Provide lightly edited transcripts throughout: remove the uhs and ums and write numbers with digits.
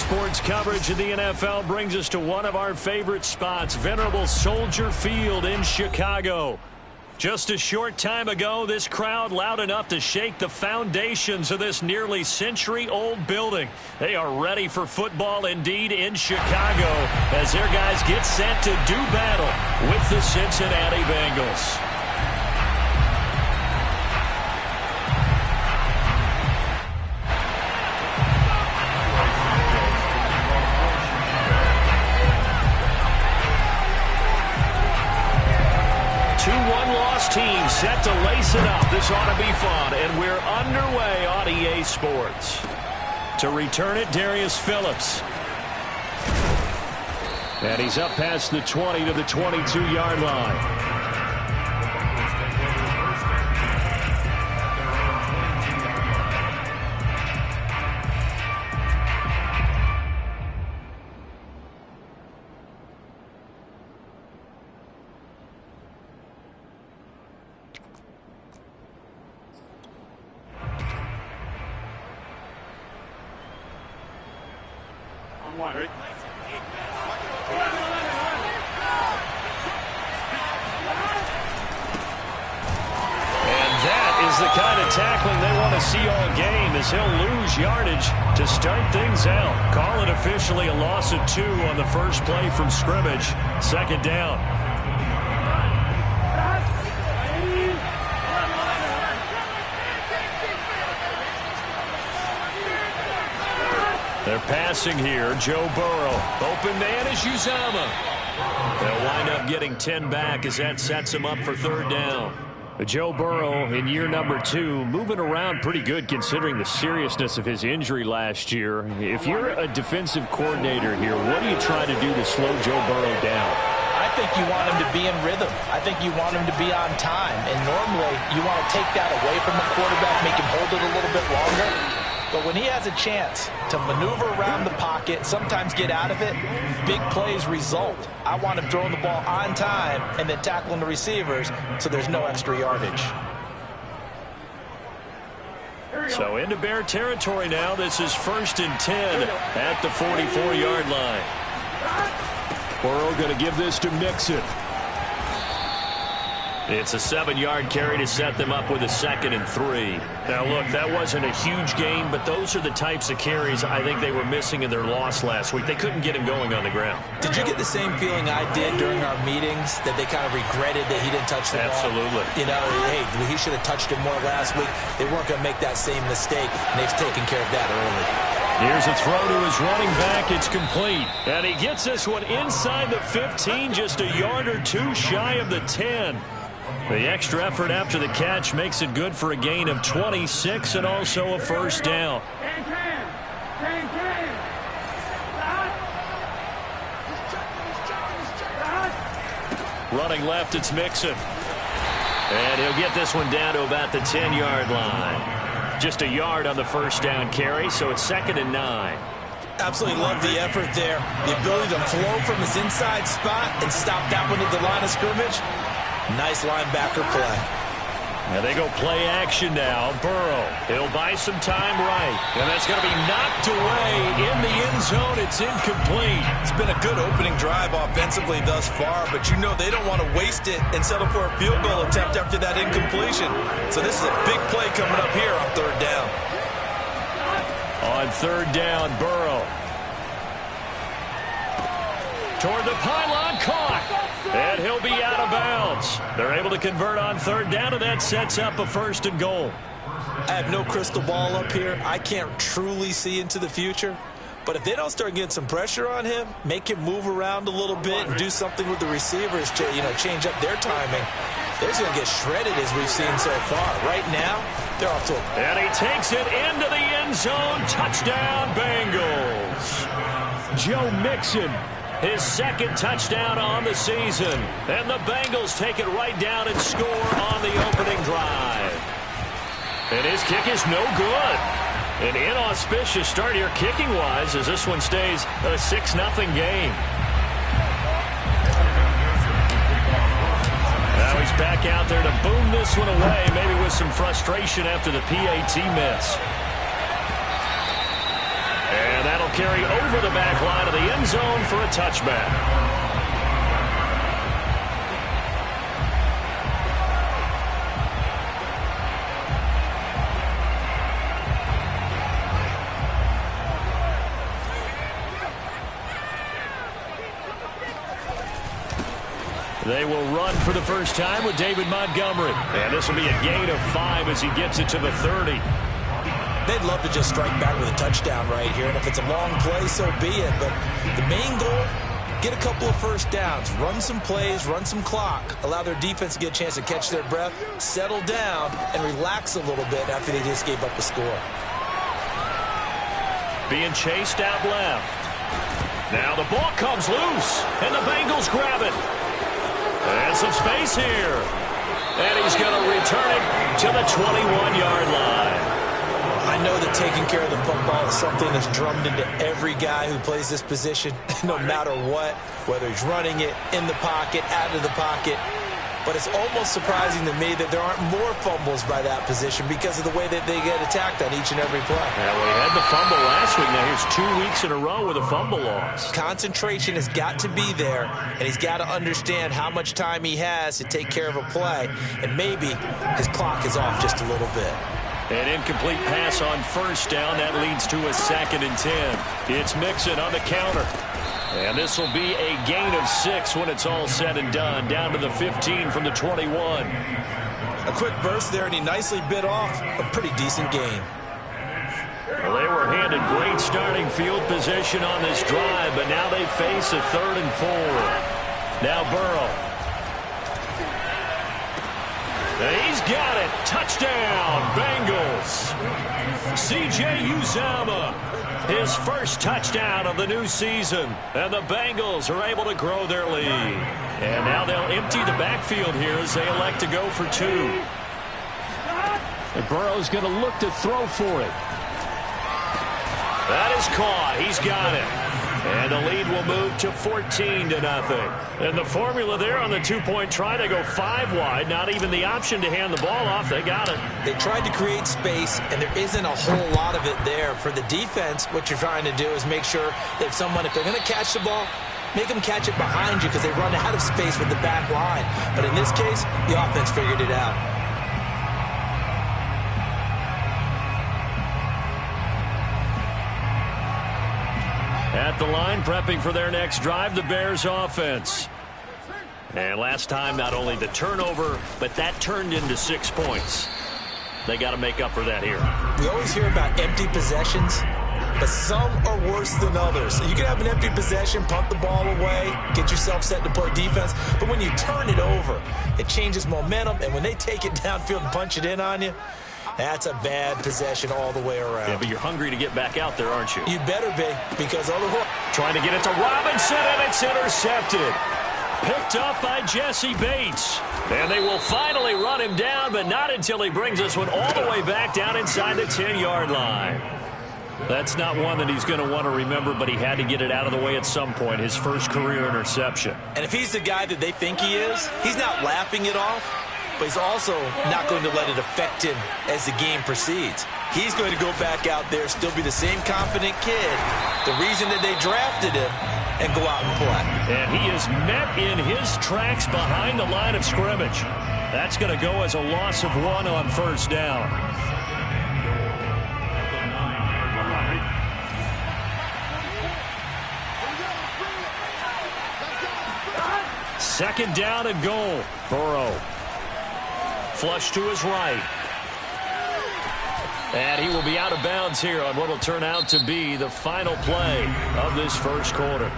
Sports coverage of the NFL brings us to one of our favorite spots, venerable Soldier Field in Chicago. Just a short time ago, this crowd loud enough to shake the foundations of this nearly century-old building. They are ready for football indeed in Chicago as their guys get set to do battle with the Cincinnati Bengals. Team set to lace it up. This ought to be fun, and we're underway on EA Sports. To return it, Darius Phillips. And he's up past the 20 to the 22-yard line. The kind of tackling they want to see all game as he'll lose yardage to start things out. Call it officially a loss of 2 on the first play from scrimmage. Second down. They're passing here. Joe Burrow. Open man is Uzomah. They'll wind up getting 10 back as that sets him up for third down. Joe Burrow in year number 2, moving around pretty good considering the seriousness of his injury last year. If you're a defensive coordinator here, what do you try to do to slow Joe Burrow down? I think you want him to be in rhythm. I think you want him to be on time. And normally you want to take that away from the quarterback, make him hold it a little bit longer. But when he has a chance to maneuver around the pocket, sometimes get out of it, big plays result. I want him throwing the ball on time and then tackling the receivers so there's no extra yardage. So into Bear territory now. This is 1st and 10 at the 44-yard line. Burrow going to give this to Mixon. It's a 7-yard carry to set them up with a 2nd and 3. Now, look, that wasn't a huge gain, but those are the types of carries I think they were missing in their loss last week. They couldn't get him going on the ground. Did you get the same feeling I did during our meetings, that they kind of regretted that he didn't touch the ball? Absolutely. You know, hey, he should have touched it more last week. They weren't going to make that same mistake, and they've taken care of that early. Here's a throw to his running back. It's complete. And he gets this one inside the 15, just a yard or 2 shy of the 10. The extra effort after the catch makes it good for a gain of 26 and also a first down. Running left, it's Mixon. And he'll get this one down to about the 10-yard line. Just a yard on the first down carry, so it's 2nd and 9. Absolutely love the effort there. The ability to flow from his inside spot and stop that one at the line of scrimmage. Nice linebacker play. And they go play action now. Burrow, he'll buy some time right. And that's going to be knocked away in the end zone. It's incomplete. It's been a good opening drive offensively thus far, but you know they don't want to waste it and settle for a field goal attempt after that incompletion. So this is a big play coming up here on 3rd down. On 3rd down, Burrow. Toward the pylon, caught. And he'll be out of bounds. They're able to convert on 3rd down, and that sets up a 1st and goal. I have no crystal ball up here. I can't truly see into the future. But if they don't start getting some pressure on him, make him move around a little bit and do something with the receivers to, change up their timing, they're going to get shredded as we've seen so far. Right now, they're off to a... And he takes it into the end zone. Touchdown, Bengals. Joe Mixon. His 2nd touchdown on the season. And the Bengals take it right down and score on the opening drive. And his kick is no good. An inauspicious start here kicking-wise as this one stays a 6-0 game. Now he's back out there to boom this one away, maybe with some frustration after the PAT miss. And that'll carry over the back line of the end zone for a touchback. They will run for the first time with David Montgomery. And this will be a gain of 5 as he gets it to the 30. They'd love to just strike back with a touchdown right here. And if it's a long play, so be it. But the main goal, get a couple of first downs. Run some plays, run some clock. Allow their defense to get a chance to catch their breath, settle down, and relax a little bit after they just gave up the score. Being chased out left. Now the ball comes loose, and the Bengals grab it. And some space here. And he's going to return it to the 21-yard line. I know that taking care of the football is something that's drummed into every guy who plays this position, no matter what, whether he's running it, in the pocket, out of the pocket. But it's almost surprising to me that there aren't more fumbles by that position because of the way that they get attacked on each and every play. Yeah, well, he had the fumble last week. Now here's 2 weeks in a row with a fumble loss. Concentration has got to be there, and he's got to understand how much time he has to take care of a play, and maybe his clock is off just a little bit. An incomplete pass on first down. That leads to a 2nd and 10. It's Mixon on the counter. And this will be a gain of 6 when it's all said and done. Down to the 15 from the 21. A quick burst there, and he nicely bit off a pretty decent gain. Well, they were handed great starting field position on this drive, but now they face a 3rd and 4. Now Burrow. And he's got it. Touchdown, Bengals. C.J. Uzomah, his first touchdown of the new season. And the Bengals are able to grow their lead. And now they'll empty the backfield here as they elect to go for 2. And Burrow's going to look to throw for it. That is caught. He's got it. And the lead will move to 14-0. And the formula there on the 2-point try to go 5 wide. Not even the option to hand the ball off. They got it. They tried to create space, and there isn't a whole lot of it there. For the defense, what you're trying to do is make sure that if they're going to catch the ball, make them catch it behind you because they run out of space with the back line. But in this case, the offense figured it out. At the line, prepping for their next drive, the Bears offense. And last time, not only the turnover, but that turned into 6 points. They got to make up for that here. We always hear about empty possessions, but some are worse than others. You can have an empty possession, punt the ball away, get yourself set to play defense, but when you turn it over, it changes momentum, and when they take it downfield and punch it in on you, that's a bad possession all the way around. Yeah, but you're hungry to get back out there, aren't you? You better be, because otherwise... Trying to get it to Robinson, and it's intercepted. Picked up by Jesse Bates. And they will finally run him down, but not until he brings this one all the way back down inside the 10-yard line. That's not one that he's going to want to remember, but he had to get it out of the way at some point, his first career interception. And if he's the guy that they think he is, he's not laughing it off. But he's also not going to let it affect him as the game proceeds. He's going to go back out there, still be the same confident kid, the reason that they drafted him, and go out and play. And he is met in his tracks behind the line of scrimmage. That's going to go as a loss of 1 on first down. Second down and goal. Burrow. Flush to his right. And he will be out of bounds here on what will turn out to be the final play of this first quarter.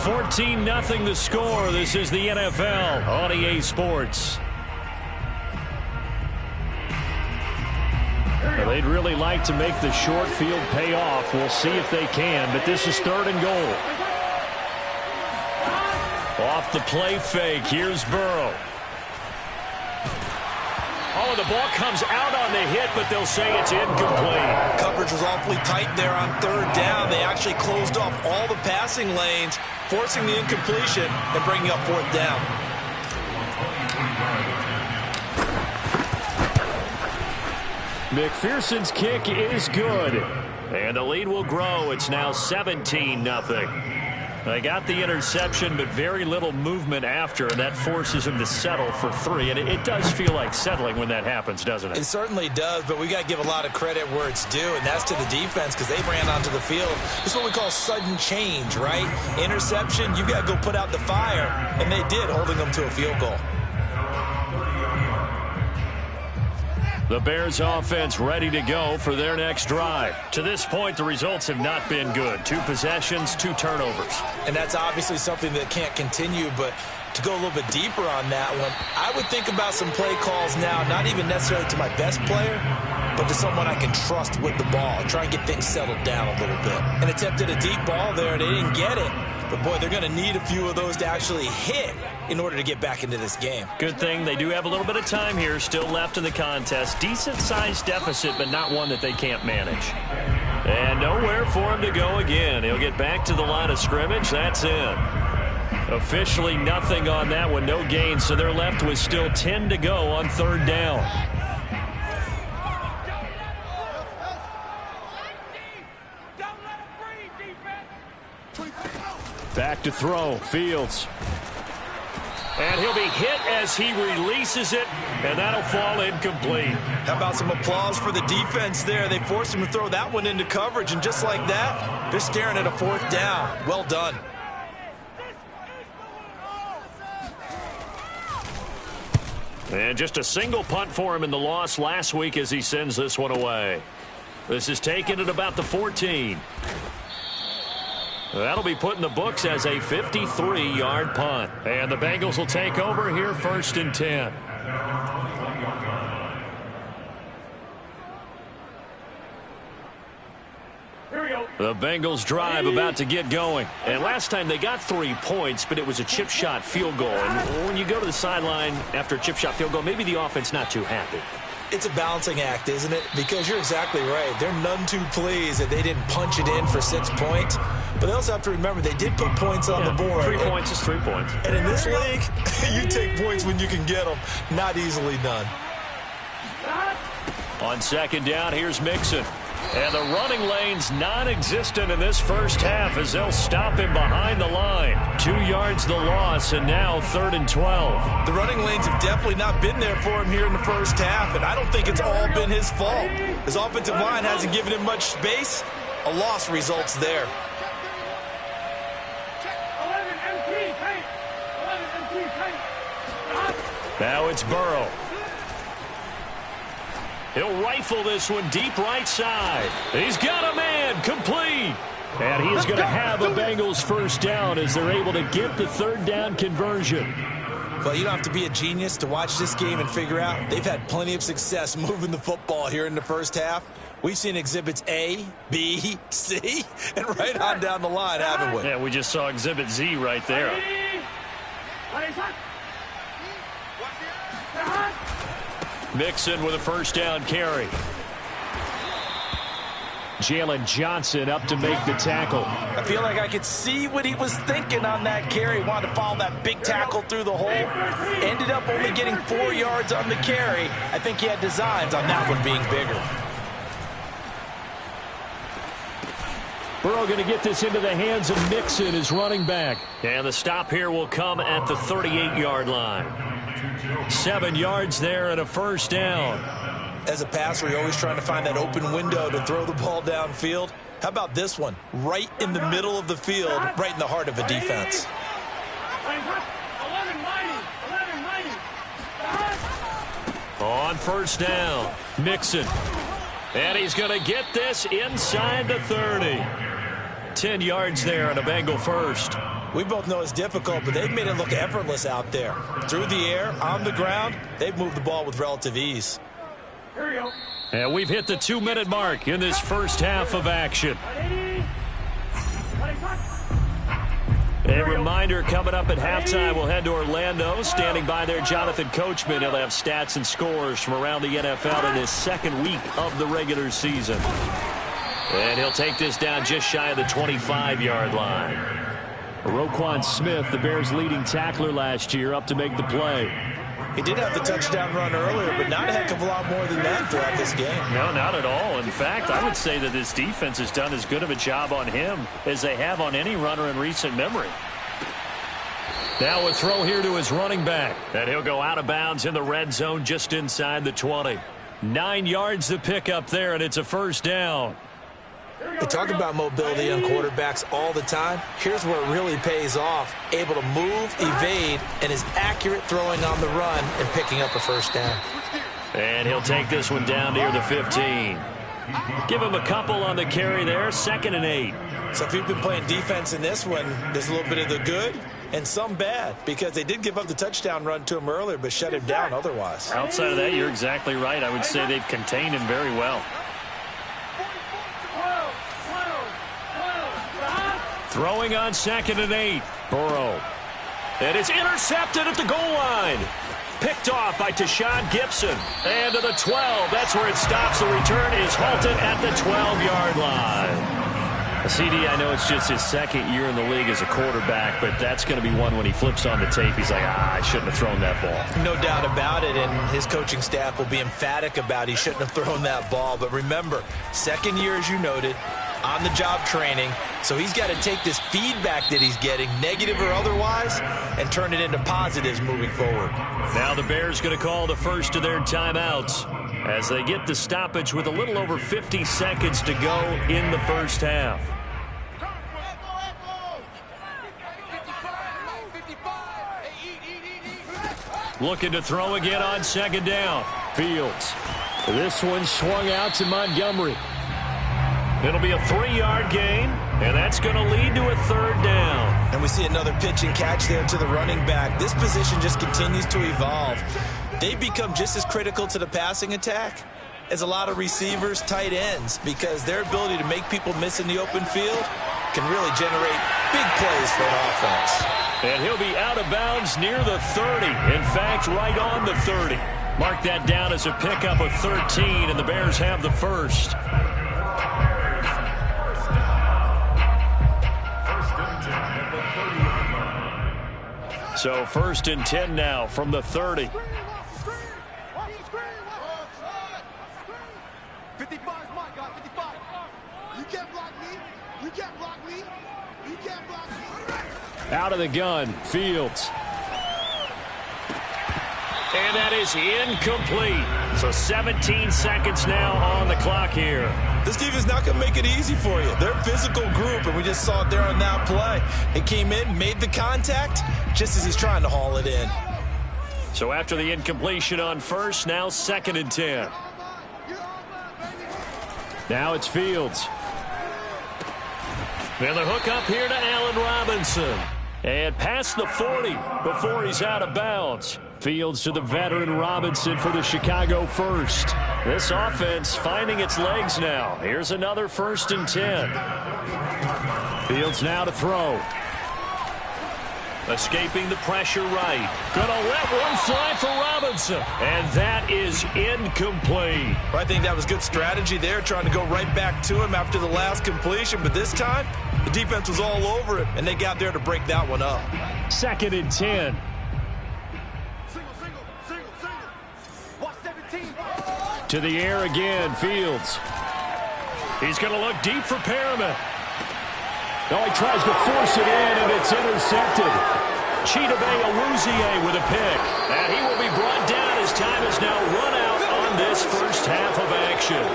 14-0 the score. This is the NFL on EA Sports. Well, they'd really like to make the short field pay off. We'll see if they can, but this is 3rd and goal. Off the play fake, here's Burrow. Oh, the ball comes out on the hit, but they'll say it's incomplete. Coverage was awfully tight there on 3rd down. They actually closed off all the passing lanes, forcing the incompletion and bringing up 4th down. McPherson's kick is good. And the lead will grow. It's now 17-0. They got the interception, but very little movement after, and that forces him to settle for 3. And it does feel like settling when that happens, doesn't it? It certainly does, but we got to give a lot of credit where it's due, and that's to the defense because they ran onto the field. This is what we call sudden change, right? Interception, you got to go put out the fire, and they did, holding them to a field goal. The Bears offense ready to go for their next drive. To this point, the results have not been good. 2 possessions, 2 turnovers. And that's obviously something that can't continue, but to go a little bit deeper on that one, I would think about some play calls now, not even necessarily to my best player, but to someone I can trust with the ball. Try and get things settled down a little bit. And attempted a deep ball there. They didn't get it. But, boy, they're going to need a few of those to actually hit in order to get back into this game. Good thing they do have a little bit of time here still left in the contest. Decent-sized deficit, but not one that they can't manage. And nowhere for him to go again. He'll get back to the line of scrimmage. That's it. Officially nothing on that one. No gain, so they're left with still 10 to go on 3rd down. Back to throw. Fields. And he'll be hit as he releases it, and that'll fall incomplete. How about some applause for the defense there? They forced him to throw that one into coverage, and just like that, they're staring at a 4th down. Well done. And just a single punt for him in the loss last week as he sends this one away. This is taken at about the 14. That'll be put in the books as a 53-yard punt. And the Bengals will take over here 1st and 10. The Bengals drive about to get going. And last time they got 3 points, but it was a chip shot field goal. And when you go to the sideline after a chip shot field goal, maybe the offense not too happy. It's a balancing act, isn't it? Because you're exactly right. They're none too pleased that they didn't punch it in for 6 points. But they also have to remember they did put points on the board. 3 points is 3 points. And in this league, you take points when you can get them. Not easily done. On 2nd down, here's Mixon. And the running lane's non-existent in this first half as they'll stop him behind the line. 2 yards the loss, and now 3rd and 12. The running lanes have definitely not been there for him here in the first half, and I don't think it's all been his fault. His offensive line hasn't given him much space. A loss results there. Now it's Burrow. He'll rifle this one deep right side. He's got a man, complete. And he is going to have a Bengals 1st down as they're able to get the 3rd down conversion. Well, you don't have to be a genius to watch this game and figure out they've had plenty of success moving the football here in the first half. We've seen exhibits A, B, C, and right on down the line, haven't we? Yeah, we just saw exhibit Z right there. Mixon with a 1st down carry. Jalen Johnson up to make the tackle. I feel like I could see what he was thinking on that carry. Wanted to follow that big tackle through the hole. Ended up only getting 4 yards on the carry. I think he had designs on that one being bigger. Burrow going to get this into the hands of Mixon, his running back. And the stop here will come at the 38-yard line. 7 yards there and a 1st down. As a passer, you're always trying to find that open window to throw the ball downfield. How about this one? Right in the middle of the field, right in the heart of a defense. On 1st down, Mixon. And he's going to get this inside the 30. 10 yards there and a Bengal 1st. We both know it's difficult, but they've made it look effortless out there. Through the air, on the ground, they've moved the ball with relative ease. And we've hit the 2-minute mark in this first half of action. A reminder, coming up at halftime, we'll head to Orlando. Standing by there, Jonathan Coachman. He'll have stats and scores from around the NFL in his 2nd week of the regular season. And he'll take this down just shy of the 25-yard line. Roquan Smith, the Bears' leading tackler last year, up to make the play. He did have the touchdown run earlier, but not a heck of a lot more than that throughout this game. No, not at all. In fact, I would say that this defense has done as good of a job on him as they have on any runner in recent memory. Now a throw here to his running back. And he'll go out of bounds in the red zone just inside the 20. 9 yards to pick up there, and it's a first down. They talk about mobility on quarterbacks all the time. Here's where it really pays off. Able to move, evade, and is accurate throwing on the run and picking up a first down. And he'll take this one down near the 15. Give him a couple on the carry there. 2nd and 8. So if you've been playing defense in this one, there's a little bit of the good and some bad, because they did give up the touchdown run to him earlier but shut him down otherwise. Outside of that, you're exactly right. I would say they've contained him very well. Throwing on 2nd and 8. Burrow. And it's intercepted at the goal line. Picked off by Tashawn Gibson. And to the 12. That's where it stops. The return is halted at the 12-yard line. CD, I know it's just his 2nd year in the league as a quarterback, but that's going to be one when he flips on the tape. He's like, I shouldn't have thrown that ball. No doubt about it, and his coaching staff will be emphatic about he shouldn't have thrown that ball. But remember, 2nd year, as you noted, on-the-job training, so he's got to take this feedback that he's getting, negative or otherwise, and turn it into positives moving forward. Now the Bears going to call the first of their timeouts as they get the stoppage with a little over 50 seconds to go in the first half. Looking to throw again on 2nd down. Fields. This one swung out to Montgomery. It'll be a 3-yard gain, and that's going to lead to a 3rd down. And we see another pitch and catch there to the running back. This position just continues to evolve. They become just as critical to the passing attack as a lot of receivers, tight ends, because their ability to make people miss in the open field can really generate big plays for an offense. And he'll be out of bounds near the 30. In fact, right on the 30. Mark that down as a pickup of 13, and the Bears have the first. So 1st and 10 now from the 30. 55 is my guy, 55. You can't block me. You can't block me. You can't block me. Out of the gun, Fields. And that is incomplete. So 17 seconds now on the clock here. This defense is not going to make it easy for you. They're a physical group, and we just saw it there on that play. It came in, made the contact, just as he's trying to haul it in. So after the incompletion on 1st, now 2nd and 10. Now it's Fields. And the hook up here to Allen Robinson. And past the 40 before he's out of bounds. Fields to the veteran Robinson for the Chicago first. This offense finding its legs now. Here's another 1st and 10. Fields now to throw. Escaping the pressure right. Gonna let one fly for Robinson. And that is incomplete. I think that was good strategy there, trying to go right back to him after the last completion. But this time, the defense was all over it, and they got there to break that one up. 2nd and 10. To the air again, Fields. He's going to look deep for Perriman. No, he tries to force it in, and it's intercepted. Chidobe Awuzie with a pick. And he will be brought down as time is now run out on this first half of action.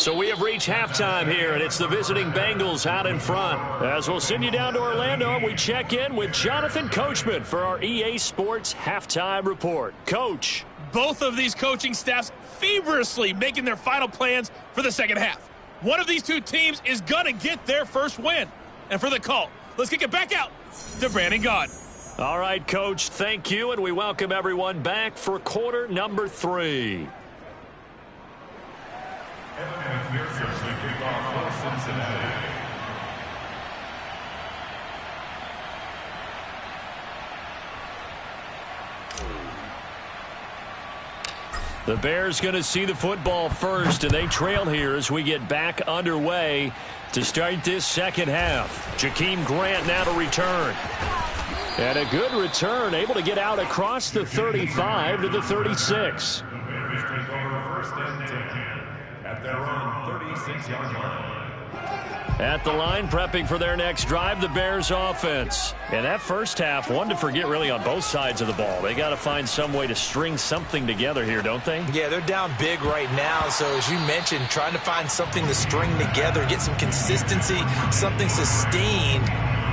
So we have reached halftime here, and it's the visiting Bengals out in front. As we'll send you down to Orlando, we check in with Jonathan Coachman for our EA Sports Halftime Report. Coach. Both of these coaching staffs feverishly making their final plans for the second half. One of these two teams is going to get their first win. And for the call, let's kick it back out to Brandon Gaudin. All right, Coach, thank you, and we welcome everyone back for quarter number 3. The Bears going to see the football first, and they trail here as we get back underway to start this second half. Jakeem Grant now to return. And a good return, able to get out across the 35 to the 36. Bears take over 1st and 10 at their own 36-yard line. At the line, prepping for their next drive, the Bears offense. And that first half, one to forget really on both sides of the ball. They got to find some way to string something together here, don't they? Yeah, they're down big right now. So as you mentioned, trying to find something to string together, get some consistency, something sustained,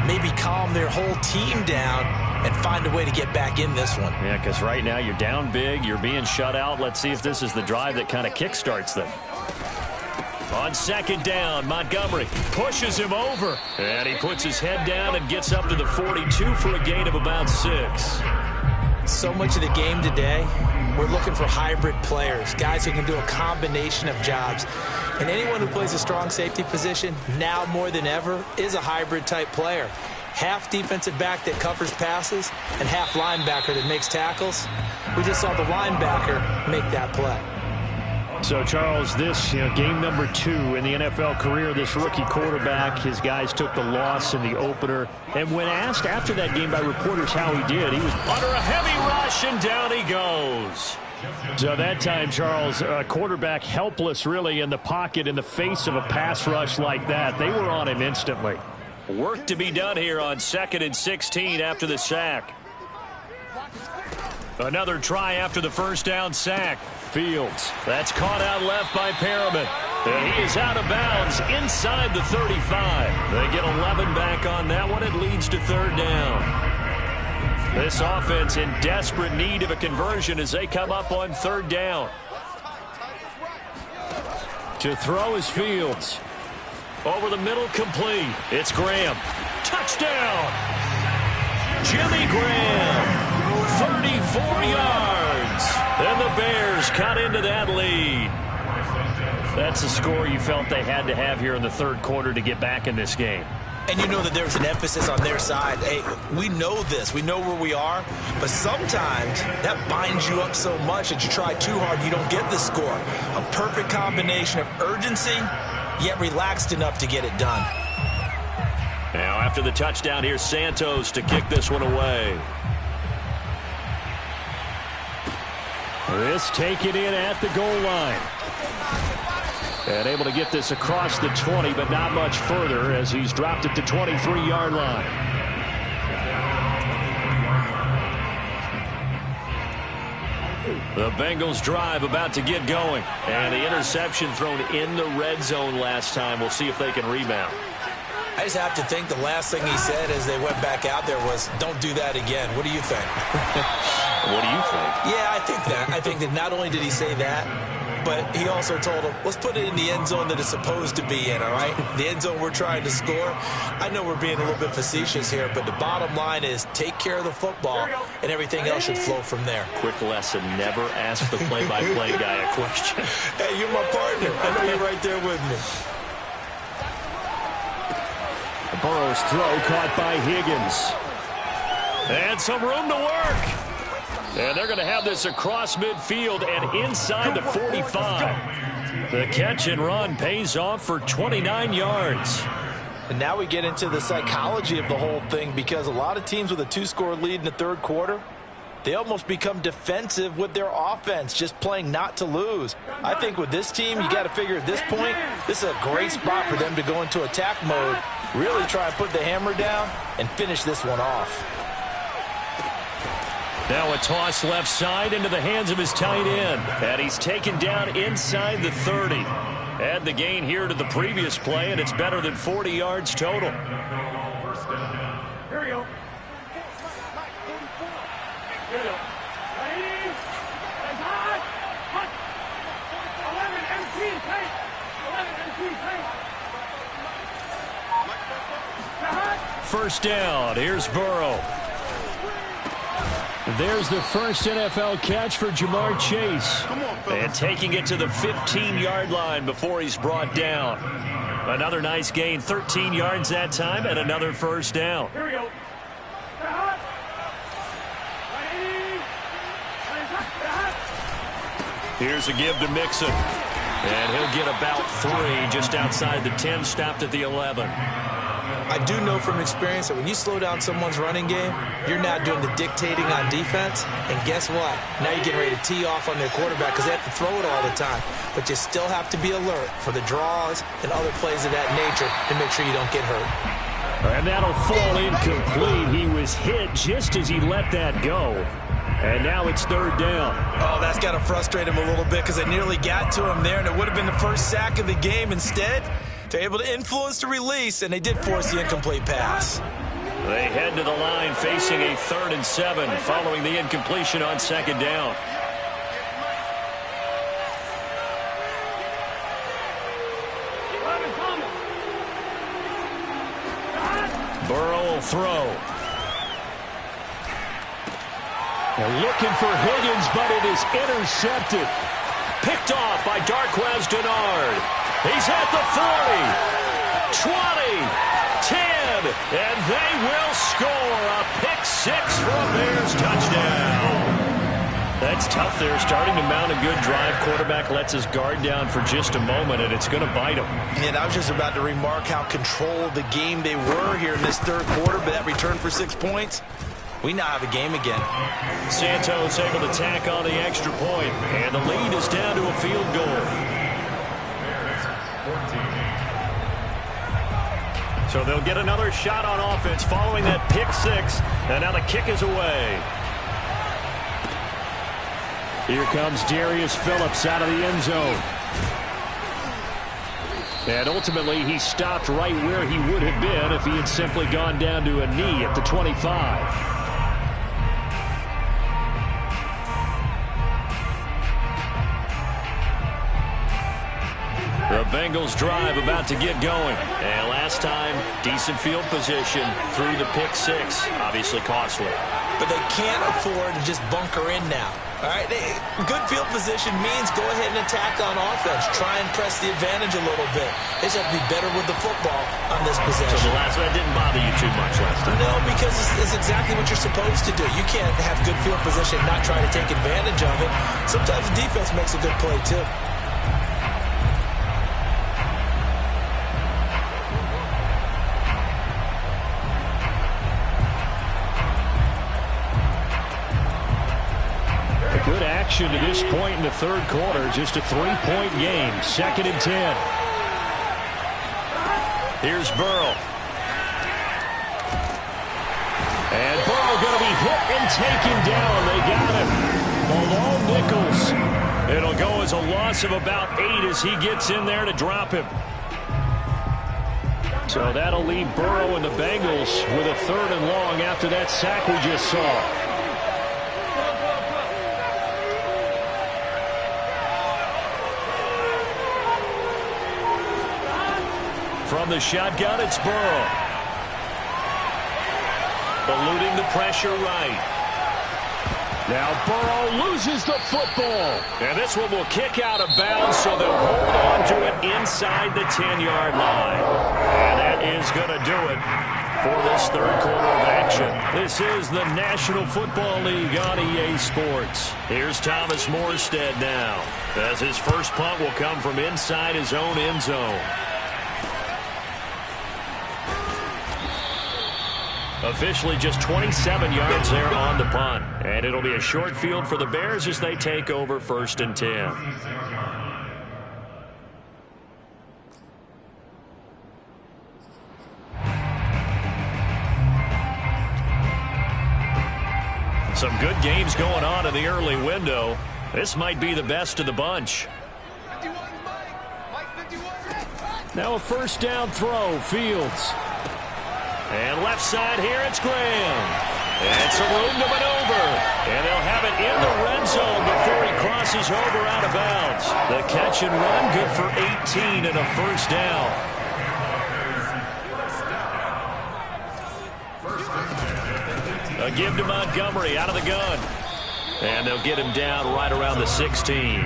maybe calm their whole team down and find a way to get back in this one. Yeah, because right now you're down big, you're being shut out. Let's see if this is the drive that kind of kickstarts them. On 2nd down, Montgomery pushes him over. And he puts his head down and gets up to the 42 for a gain of about 6. So much of the game today, we're looking for hybrid players, guys who can do a combination of jobs. And anyone who plays a strong safety position, now more than ever, is a hybrid type player. Half defensive back that covers passes and half linebacker that makes tackles. We just saw the linebacker make that play. So, Charles, this game number 2 in the NFL career, this rookie quarterback, his guys took the loss in the opener. And when asked after that game by reporters how he did, he was under a heavy rush, and down he goes. So that time, Charles, a quarterback helpless really in the pocket in the face of a pass rush like that. They were on him instantly. Work to be done here on 2nd and 16 after the sack. Another try after the first down sack. Fields. That's caught out left by Perriman. And he is out of bounds inside the 35. They get 11 back on that one. It leads to 3rd down. This offense in desperate need of a conversion as they come up on 3rd down. To throw is Fields. Over the middle, complete. It's Graham. Touchdown! Jimmy Graham. 34 yards. And the Bears cut into that lead. That's a score you felt they had to have here in the 3rd quarter to get back in this game. And you know that there's an emphasis on their side. Hey, we know this. We know where we are. But sometimes that binds you up so much that you try too hard, you don't get the score. A perfect combination of urgency, yet relaxed enough to get it done. Now after the touchdown, here's Santos to kick this one away. This taken in at the goal line. And able to get this across the 20, but not much further as he's dropped it to 23-yard line. The Bengals drive about to get going. And the interception thrown in the red zone last time. We'll see if they can rebound. I just have to think the last thing he said as they went back out there was, don't do that again. What do you think? What do you think? Yeah, I think that. I think that not only did he say that, but he also told him, let's put it in the end zone that it's supposed to be in, all right? The end zone we're trying to score. I know we're being a little bit facetious here, but the bottom line is take care of the football, and everything else should flow from there. Quick lesson, never ask the play-by-play guy a question. Hey, you're my partner. I know you're right there with me. Burrow's throw caught by Higgins. And some room to work. And they're going to have this across midfield and inside the 45. The catch and run pays off for 29 yards. And now we get into the psychology of the whole thing, because a lot of teams with a 2-score lead in the 3rd quarter, they almost become defensive with their offense, just playing not to lose. I think with this team, you got to figure at this point, this is a great spot for them to go into attack mode, really try and put the hammer down and finish this one off. Now a toss left side into the hands of his tight end. And he's taken down inside the 30. Add the gain here to the previous play, and it's better than 40 yards total. Here we go. First down. Here's Burrow. There's the first NFL catch for Jamar Chase. And taking it to the 15-yard line before he's brought down. Another nice gain, 13 yards that time, and another first down. Here we go. Here's a give to Mixon. And he'll get about 3 just outside the 10, stopped at the 11. I do know from experience that when you slow down someone's running game, you're now doing the dictating on defense. And guess what? Now you're getting ready to tee off on their quarterback because they have to throw it all the time. But you still have to be alert for the draws and other plays of that nature to make sure you don't get hurt. And that'll fall incomplete. He was hit just as he let that go. And now it's third down. Oh, that's got to frustrate him a little bit because they nearly got to him there, and it would have been the first sack of the game. Instead, they're able to influence the release, and they did force the incomplete pass. They head to the line facing a 3rd and 7 following the incompletion on 2nd down. Burrow will throw. They're looking for Higgins, but it is intercepted. Picked off by Darquez Dennard. He's at the 40, 20, 10, and they will score a pick 6 for a Bears touchdown. That's tough there, starting to mount a good drive. Quarterback lets his guard down for just a moment, and it's going to bite him. And I was just about to remark how controlled the game they were here in this 3rd quarter, but that return for 6 points, we now have a game again. Santos able to tack on the extra point, and the lead is down to a field goal. So they'll get another shot on offense following that pick 6, and now the kick is away. Here comes Darius Phillips out of the end zone. And ultimately, he stopped right where he would have been if he had simply gone down to a knee at the 25. The Bengals drive about to get going. And last time, decent field position through the pick 6. Obviously costly. But they can't afford to just bunker in now. All right, good field position means go ahead and attack on offense. Try and press the advantage a little bit. They just have to be better with the football on this possession. So the last one didn't bother you too much last time? No, because it's exactly what you're supposed to do. You can't have good field position and not try to take advantage of it. Sometimes the defense makes a good play, too. Good action to this point in the 3rd quarter. Just a 3-point game. 2nd and 10. Here's Burrow. And Burrow going to be hit and taken down. They got him. Malone Nichols. It'll go as a loss of about 8 as he gets in there to drop him. So that'll leave Burrow and the Bengals with a 3rd and long after that sack we just saw. From the shotgun, it's Burrow. Eluding the pressure right. Now Burrow loses the football. And this one will kick out of bounds, so they'll hold on to it inside the 10-yard line. And that is going to do it for this 3rd quarter of action. This is the National Football League on EA Sports. Here's Thomas Morstead now, as his first punt will come from inside his own end zone. Officially just 27 yards there on the punt. And it'll be a short field for the Bears as they take over 1st and 10. Some good games going on in the early window. This might be the best of the bunch. Now a 1st down throw, Fields. And left side here, it's Graham. And some room to maneuver. And they'll have it in the red zone before he crosses over out of bounds. The catch and run, good for 18 and a 1st down. A give to Montgomery out of the gun. And they'll get him down right around the 16.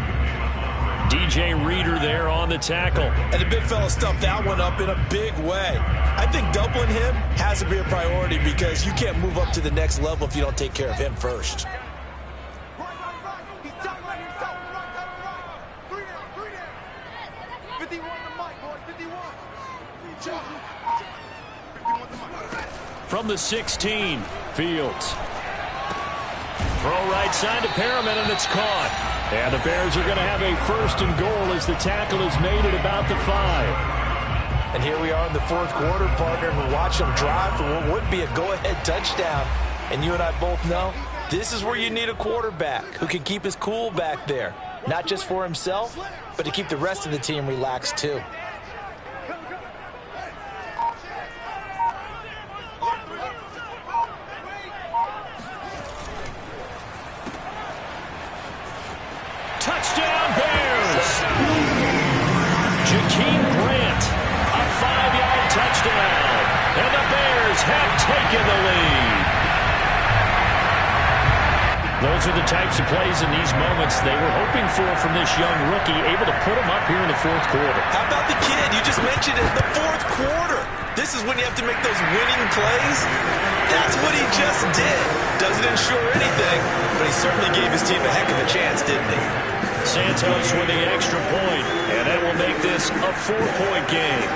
DJ Reader there on the tackle. And the big fella stuffed that one up in a big way. I think doubling him has to be a priority because you can't move up to the next level if you don't take care of him first. He's tight right here, tight right. 3 down. 51 to Mike, boys, 51. from the 16. Fields. Throw right side to Perriman, and it's caught. And the Bears are going to have a 1st and goal as the tackle is made at about the 5. And here we are in the 4th quarter, partner, and we're watching them drive for what would be a go-ahead touchdown. And you and I both know this is where you need a quarterback who can keep his cool back there. Not just for himself, but to keep the rest of the team relaxed too. Touchdown Bears! Jakeem Grant, a 5-yard touchdown. And the Bears have taken the lead. Those are the types of plays in these moments they were hoping for from this young rookie, able to put him up here in the 4th quarter. How about the kid? You just mentioned it, the 4th quarter. This is when you have to make those winning plays. That's what he just did. Doesn't ensure anything, but he certainly gave his team a heck of a chance, didn't he? Santos with the extra point, and that will make this a 4-point game.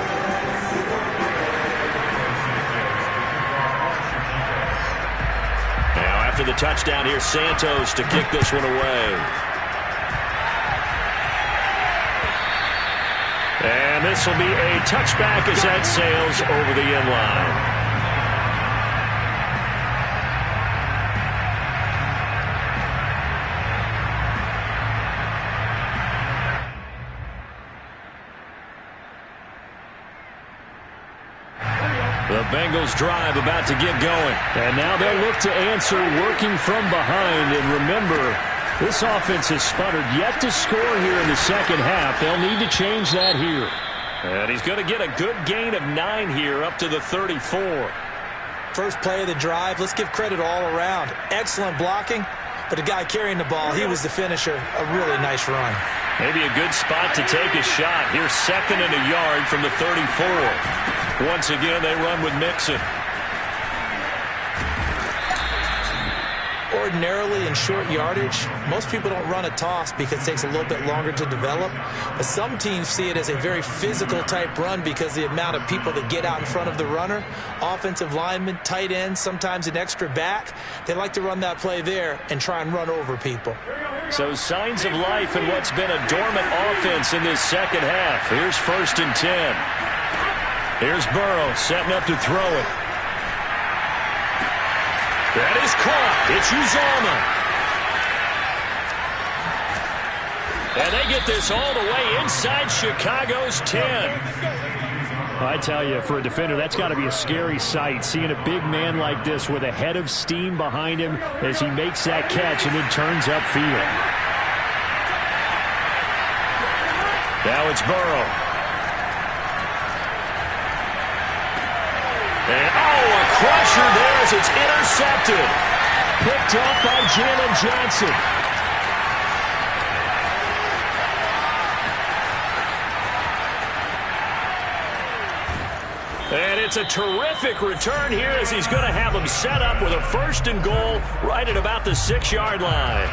Now after the touchdown, here's Santos to kick this one away. And this will be a touchback as that sails over the end line. The Bengals drive about to get going. And now they'll look to answer working from behind. And remember, this offense has sputtered yet to score here in the second half. They'll need to change that here. And he's going to get a good gain of 9 here up to the 34. First play of the drive, let's give credit all around. Excellent blocking, but the guy carrying the ball, he was the finisher. A really nice run. Maybe a good spot to take a shot. Here's 2nd and a yard from the 34. Once again, they run with Mixon. Ordinarily in short yardage, most people don't run a toss because it takes a little bit longer to develop. But some teams see it as a very physical type run because the amount of people that get out in front of the runner, offensive linemen, tight ends, sometimes an extra back, they like to run that play there and try and run over people. So signs of life in what's been a dormant offense in this second half. Here's 1st and 10. Here's Burrow setting up to throw it. That is caught. It's Uzomah. And they get this all the way inside Chicago's 10. I tell you, for a defender, that's got to be a scary sight, seeing a big man like this with a head of steam behind him as he makes that catch and then turns upfield. Now it's Burrow. And, a crusher there as it's intercepted. Picked up by Jalen Johnson. And it's a terrific return here as he's going to have them set up with a 1st and goal right at about the 6-yard line.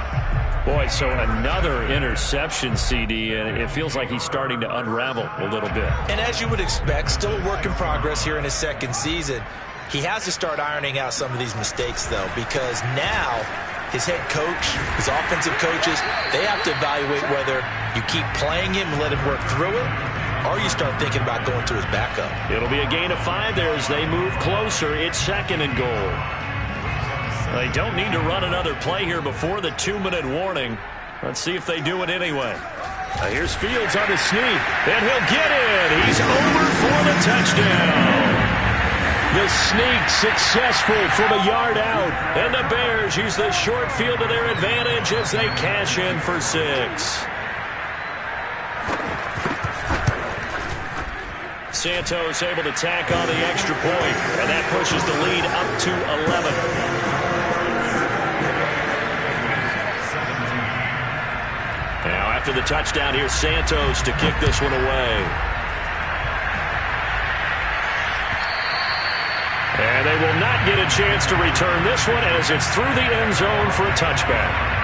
Boy, so another interception, CD, and it feels like he's starting to unravel a little bit. And as you would expect, still a work in progress here in his 2nd season. He has to start ironing out some of these mistakes, though, because now his head coach, his offensive coaches, they have to evaluate whether you keep playing him and let him work through it, or you start thinking about going to his backup. It'll be a gain of 5 there as they move closer. It's 2nd and goal. They don't need to run another play here before the 2-minute warning. Let's see if they do it anyway. Here's Fields on the sneak, and he'll get it. He's over for the touchdown. The sneak successful from a yard out, and the Bears use the short field to their advantage as they cash in for 6. Santos able to tack on the extra point, and that pushes the lead up to 11. Now after the touchdown, here's Santos to kick this one away. And they will not get a chance to return this one as it's through the end zone for a touchback.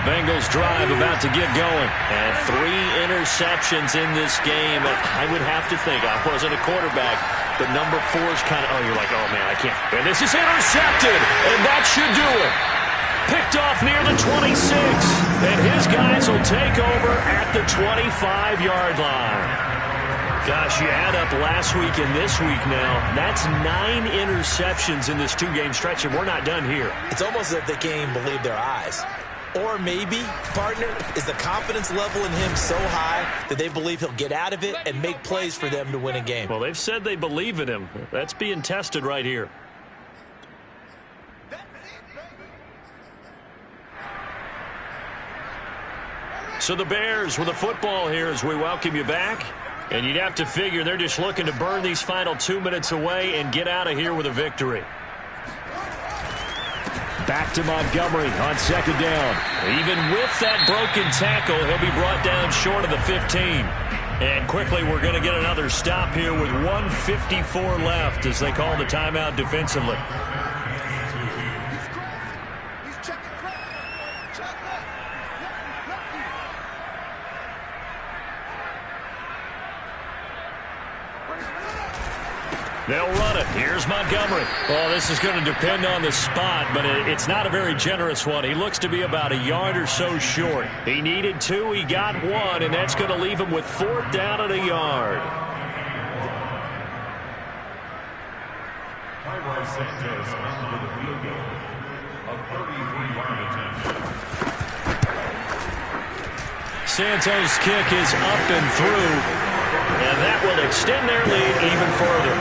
Bengals drive about to get going. And 3 interceptions in this game. I would have to think, I wasn't a quarterback, but number 4 is kind of, you're like, oh, man, I can't. And this is intercepted, and that should do it. Picked off near the 26, and his guys will take over at the 25-yard line. Gosh, you add up last week and this week now, that's 9 interceptions in this 2-game stretch, and we're not done here. It's almost as if they can't even believe their eyes. Or maybe, partner, is the confidence level in him so high that they believe he'll get out of it and make plays for them to win a game. Well, they've said they believe in him. That's being tested right here. So the Bears with the football here as we welcome you back. And you'd have to figure they're just looking to burn these final 2 minutes away and get out of here with a victory. Back to Montgomery on 2nd down. Even with that broken tackle, he'll be brought down short of the 15. And quickly we're going to get another stop here with 1:54 left as they call the timeout defensively. They'll run it. Here's Montgomery. Well, this is going to depend on the spot, but it's not a very generous one. He looks to be about a yard or so short. He needed 2. He got 1, and that's going to leave him with 4th down and a yard. Santos for the field goal. A 33-yard attempt. Santos' kick is up and through, and that will extend their lead even further.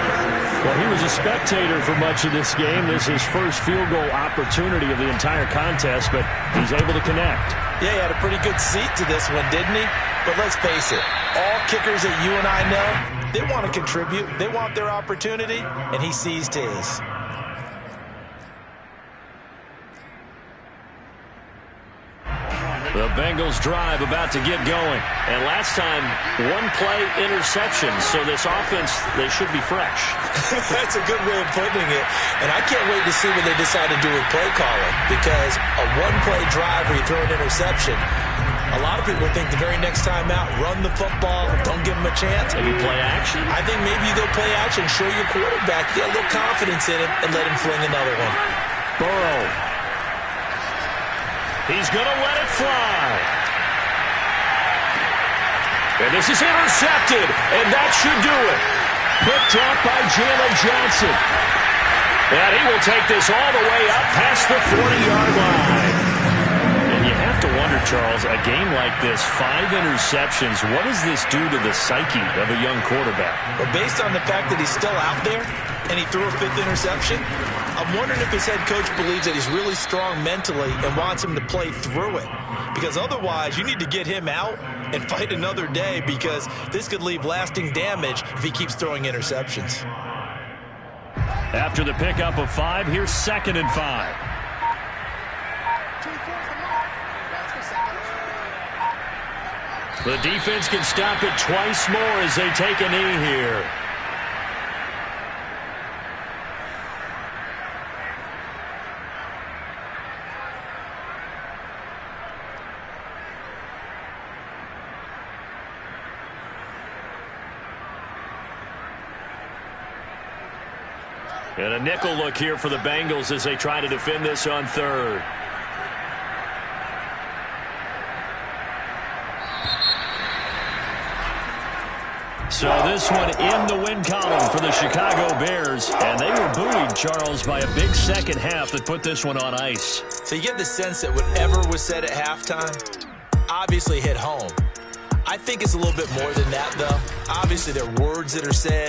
Well, he was a spectator for much of this game. This is his first field goal opportunity of the entire contest, but he's able to connect. Yeah, he had a pretty good seat to this one, didn't he? But let's face it, all kickers that you and I know, they want to contribute. They want their opportunity, and he seized his. The Bengals drive about to get going. And last time, 1-play interception. So this offense, they should be fresh. That's a good way of putting it. And I can't wait to see what they decide to do with play calling. Because a 1-play drive where you throw an interception, a lot of people think the very next time out, run the football, don't give them a chance. Maybe play action? I think maybe you go play action, show your quarterback, get a little confidence in him, and let him fling another one. Burrow. He's going to let it fly. And this is intercepted, and that should do it. Picked up by Jalen Johnson. And he will take this all the way up past the 40-yard line. And you have to wonder, Charles, a game like this, 5 interceptions, what does this do to the psyche of a young quarterback? Well, based on the fact that he's still out there and he threw a 5th interception, I'm wondering if his head coach believes that he's really strong mentally and wants him to play through it. Because otherwise, you need to get him out and fight another day, because this could leave lasting damage if he keeps throwing interceptions. After the pickup of 5, here's 2nd and 5. The defense can stop it twice more as they take a knee here. And a nickel look here for the Bengals as they try to defend this on 3rd. So this one in the win column for the Chicago Bears. And they were buoyed, Charles, by a big second half that put this one on ice. So you get the sense that whatever was said at halftime obviously hit home. I think it's a little bit more than that, though. Obviously, there are words that are said.